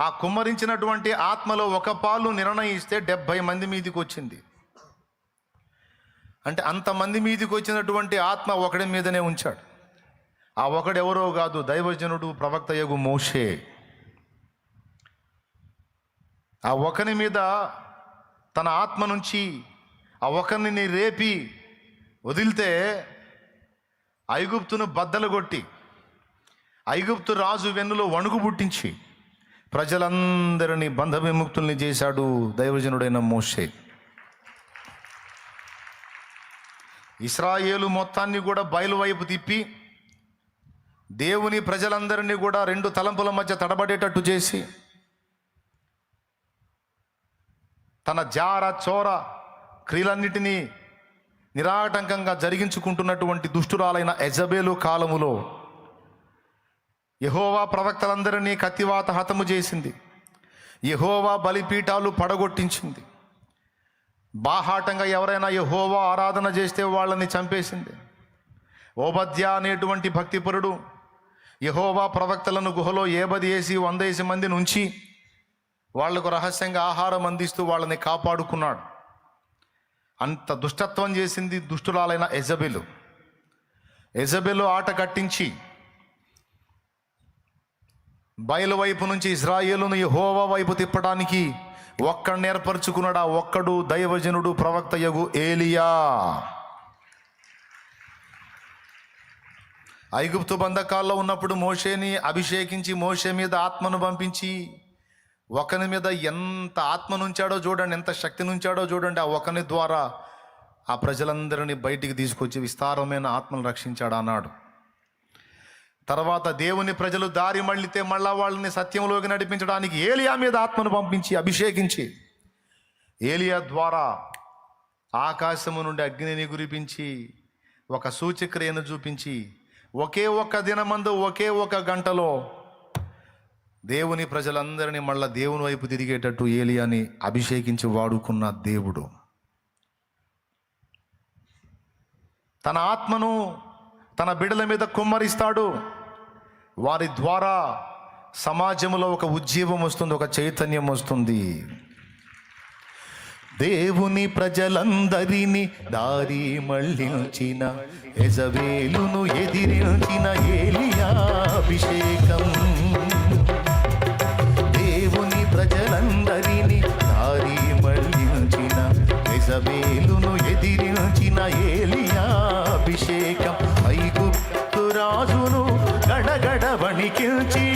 ఆ కుమ్మరించినటువంటి ఆత్మలో ఒక పాలు నిర్ణయిస్తే 70 మంది మీదికి వచ్చింది. అంటే అంతమంది మీదికి వచ్చినటువంటి ఆత్మ ఒకడి మీదనే ఉంచాడు. ఆ ఒకడెవరో కాదు, దైవజనుడు ప్రవక్తయగు మోషే. ఆ ఒకని మీద తన ఆత్మ నుంచి ఆ ఒకరిని రేపి వదిలితే ఐగుప్తును బద్దలు కొట్టి ఐగుప్తు రాజు వెన్నులో వణుకు పుట్టించి ప్రజలందరినీ బంధ విముక్తుల్ని చేశాడు దైవజనుడైన మోషే. ఇశ్రాయేలు మొత్తాన్ని కూడా బయలువైపు తిప్పి దేవుని ప్రజలందరినీ కూడా 2 తలంపుల మధ్య తడబడేటట్టు చేసి తన జార చోర క్రియలన్నిటినీ నిరాటంకంగా జరిగించుకుంటున్నటువంటి దుష్టురాలైన యెజబెలు కాలములో యెహోవా ప్రవక్తలందరినీ కత్తివాత హతము చేసింది. యెహోవా బలిపీఠాలు పడగొట్టించింది. బాహాటంగా ఎవరైనా యెహోవా ఆరాధన చేస్తే వాళ్ళని చంపేసింది. ఓబద్యా అనేటువంటి భక్తిపరుడు యెహోవా ప్రవక్తలను గుహలో 100 మందిని ఉంచి వాళ్లకు రహస్యంగా ఆహారం అందిస్తూ వాళ్ళని కాపాడుకున్నాడు. అంత దుష్టత్వం చేసింది దుష్టురాలైన యెజబెలు ఆట కట్టించి బయలు వైపు నుంచి ఇశ్రాయేలును యెహోవా వైపు తిప్పడానికి ఒక్కడిని ఏర్పరచుకున్నాడు. ఆ ఒక్కడు దైవజనుడు ప్రవక్తయగు ఏలియా. ఐగుప్తు బంధకాల్లో ఉన్నప్పుడు మోషేని అభిషేకించి మోషే మీద ఆత్మను పంపించి ఒకని మీద ఎంత ఆత్మను ఉంచాడో చూడండి, ఎంత శక్తిని ఉంచాడో చూడండి. ఆ ఒకని ద్వారా ఆ ప్రజలందరినీ బయటికి తీసుకొచ్చి విస్తారమైన ఆత్మను రక్షించాడు అన్నాడు. తర్వాత దేవుని ప్రజలు దారి మళ్ళితే మళ్ళా వాళ్ళని సత్యంలోకి నడిపించడానికి ఏలియా మీద ఆత్మను పంపించి అభిషేకించి ఏలియా ద్వారా ఆకాశము నుండి అగ్నిని కురిపించి ఒక సూచక్రియను చూపించి ఒకే ఒక్క దినమందు ఒకే ఒక గంటలో దేవుని ప్రజలందరినీ మళ్ళా దేవుని వైపు తిరిగేటట్టు ఏలియాని అభిషేకించి వాడుకున్న దేవుడు తన ఆత్మను తన బిడ్డల మీద కుమ్మరిస్తాడు. వారి ద్వారా సమాజంలో ఒక ఉజ్జీవం వస్తుంది, ఒక చైతన్యం వస్తుంది. దేవుని ప్రజలందరినీ దారి మళ్ళించిన యెజబెలును ఎదిరించిన ఏలియా అభిషేకం. దేవుని ప్రజలందరినీ దారి మళ్ళించిన యెజబెలును ఎదిరించిన ఏలియా అభిషేకం. ఐగుప్తు రాజును గడగడ వణికించి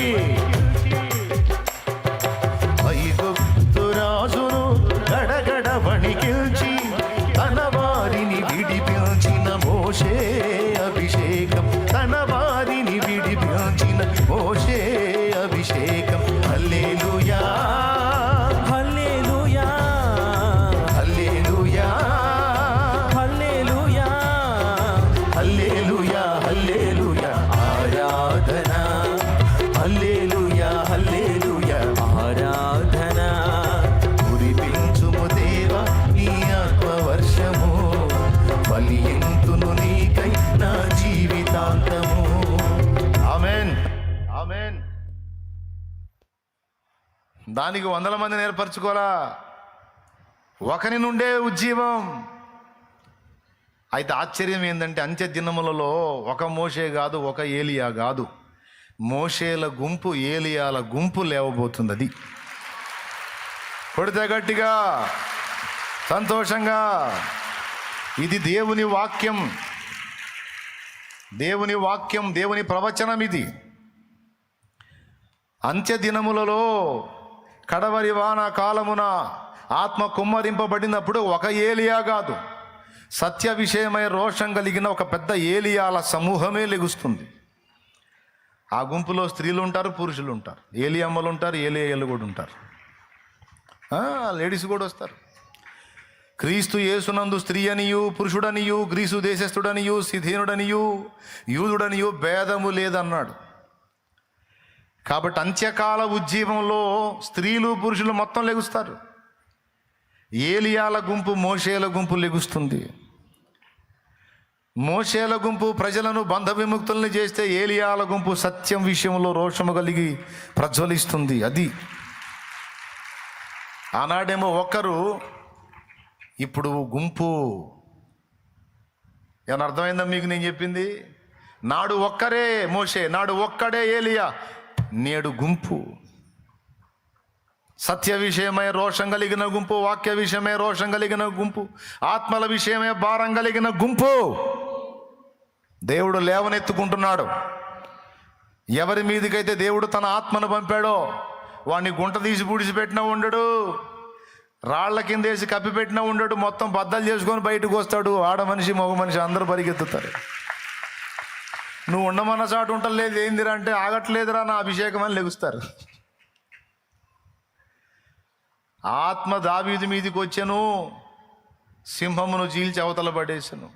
ఐగుప్తు రాజును గడగడ వణికించి తన వారిని విడిపించిన మోషే అభిషేకం. తన వారిని విడిపించిన మోషే అభిషేకం. హల్లెలూయా హల్లెలూయా హల్లెలూయా హల్లెలూయా హల్లెలూయా హల్లెలూయా ఆరాధన. హల్లెలూయా హల్లెలూయా ఆరాధన. కురిపించుము దేవా నీ ఆత్మవర్షము, బలియంతును నీకై నా జీవితాంతము. ఆమేన్ ఆమేన్. దానికి 100 మందిని ఏర్పరచుకోవాలా, ఒకని నుండే ఉజ్జీవం. అయితే ఆశ్చర్యం ఏంటంటే అంత్య దినములలో ఒక మోషే కాదు, ఒక ఏలియా కాదు, మోషేల గుంపు ఏలియాల గుంపు లేవబోతుంది. అది కొడితే గట్టిగా సంతోషంగా. ఇది దేవుని వాక్యం, దేవుని వాక్యం, దేవుని ప్రవచనం. ఇది అంత్య దినములలో కడవరి వాన కాలమున ఆత్మ కుమ్మరింపబడినప్పుడు ఒక ఏలియా కాదు, సత్య విషయమై రోషం కలిగిన ఒక పెద్ద ఏలియాల సమూహమే లెగుస్తుంది. ఆ గుంపులో స్త్రీలు ఉంటారు, పురుషులు ఉంటారు, ఏలియమ్మలు ఉంటారు, ఏలియాలు కూడా ఉంటారు, లేడీస్ కూడా వస్తారు. క్రీస్తు యేసునందు స్త్రీ అనియు పురుషుడనియు గ్రీసు దేశస్థుడనియు సిథేనుడనియు యూదుడనియు భేదము లేదన్నాడు. కాబట్టి అంత్యకాల ఉజ్జీవంలో స్త్రీలు పురుషులు మొత్తం లెగుస్తారు. ఏలియాల గుంపు మోషేల గుంపు లెగుస్తుంది. మోషేల గుంపు ప్రజలను బంధ విముక్తుల్ని చేస్తే ఏలియాల గుంపు సత్యం విషయంలో రోషము కలిగి ప్రజ్వలిస్తుంది. అది ఆనాడేమో ఒక్కరు, ఇప్పుడు గుంపు. ఏమన్నా అర్థమైందా మీకు నేను చెప్పింది? నాడు ఒక్కరే మోషే, నాడు ఒక్కడే ఏలియా, నేడు గుంపు. సత్య విషయమై రోషం కలిగిన గుంపు, వాక్య విషయమై రోషం కలిగిన గుంపు, ఆత్మల విషయమై భారం కలిగిన గుంపు. దేవుడు లేవనెత్తుకుంటున్నాడు. ఎవరి మీదకైతే దేవుడు తన ఆత్మను పంపాడో వాడిని గుంట తీసి పూడిసిపెట్టినా ఉండడు, రాళ్ల కిందేసి కప్పిపెట్టినా ఉండడు, మొత్తం బద్దలు చేసుకొని బయటకు వస్తాడు. ఆడ మనిషి మగ మనిషి అందరూ పరిగెత్తుతారు. నువ్వు ఉండమన్న చాటు ఉంటలేదు, ఏందిరా అంటే ఆగట్లేదురా నా అభిషేకం అని లెగుస్తారు. ఆత్మ దావీదు మీదికి వచ్చెను, సింహమును చీల్చి అవతల పడేసెను.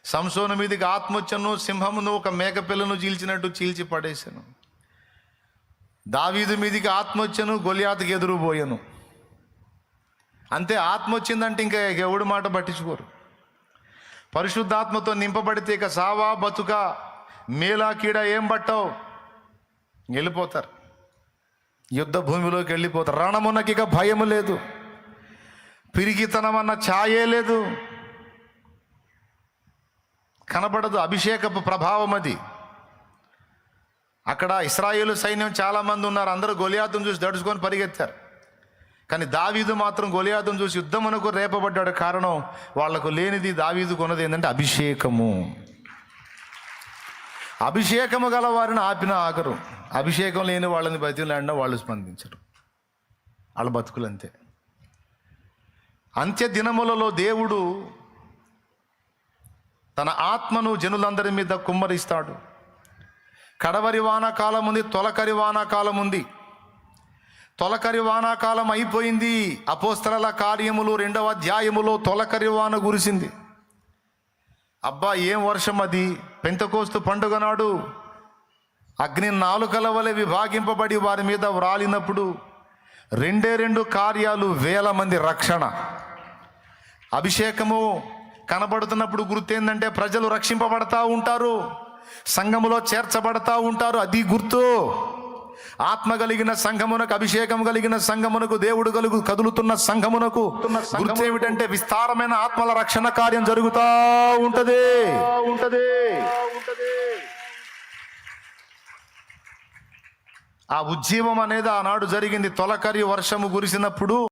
సంసోను మీదికి ఆత్మ వచ్చెను, సింహమును ఒక మేకపిల్లను చీల్చినట్టు చీల్చి పడేసెను. దావీదు మీదికి ఆత్మ వచ్చెను, గొలియాతుకి ఎదురుపోయాను. అంతే, ఆత్మ వచ్చిందంటే ఇంకా ఎవడి మాట పట్టించుకోరు. పరిశుద్ధాత్మతో నింపబడితే ఇక సావా బతుక మేలా కీడ ఏం పట్టావు, వెళ్ళిపోతారు. యుద్ధ భూమిలోకి వెళ్ళిపోతారు. రణమునకి ఇక భయము లేదు, పిరిగితనం అన్న ఛాయే లేదు, కనబడదు. అభిషేకపు ప్రభావం అది. అక్కడ ఇశ్రాయేలు సైన్యం చాలామంది ఉన్నారు, అందరూ గొలియాతును చూసి దడుచుకొని పరిగెత్తారు. కానీ దావీదు మాత్రం గొలియాతును చూసి యుద్ధమునకు రేపబడ్డాడు. కారణం, వాళ్లకు లేనిది దావీదు కొన్నది ఏంటంటే అభిషేకము. అభిషేకము గల వారిని ఆపిన ఆఖరు, అభిషేకం లేని వాళ్ళని బతిలాడినా వాళ్ళు స్పందించరు. వాళ్ళ బతుకులు అంతే. అంత్య దినములలో దేవుడు తన ఆత్మను జనులందరి మీద కుమ్మరిస్తాడు. కడవరి వానాకాలం ఉంది, తొలకరి వానాకాలం ఉంది. తొలకరి వానాకాలం అయిపోయింది. అపోస్తలుల కార్యములు 2వ అధ్యాయములో తొలకరి వాన కురిసింది. అబ్బా ఏం వర్షం అది! పెంతెకోస్తు పండుగ నాడు అగ్ని నాలుకల వలె విభాగింపబడి వారి మీద వ్రాలినప్పుడు 2 కార్యాలు, 1000 మంది రక్షణ. అభిషేకము కనబడుతున్నప్పుడు గుర్తు ఏంటంటే ప్రజలు రక్షింపబడతా ఉంటారు, సంఘములో చేర్చబడతా ఉంటారు. అది గుర్తు. ఆత్మ కలిగిన సంఘమునకు, అభిషేకం కలిగిన సంఘమునకు, దేవుడు కదులుతున్న సంఘమునకు గుర్తు ఏమిటంటే విస్తారమైన ఆత్మల రక్షణ కార్యం జరుగుతూ ఉంటది. ఆ ఉజ్జీవం అనేది ఆనాడు జరిగింది. తొలకరి వర్షము కురిసినప్పుడు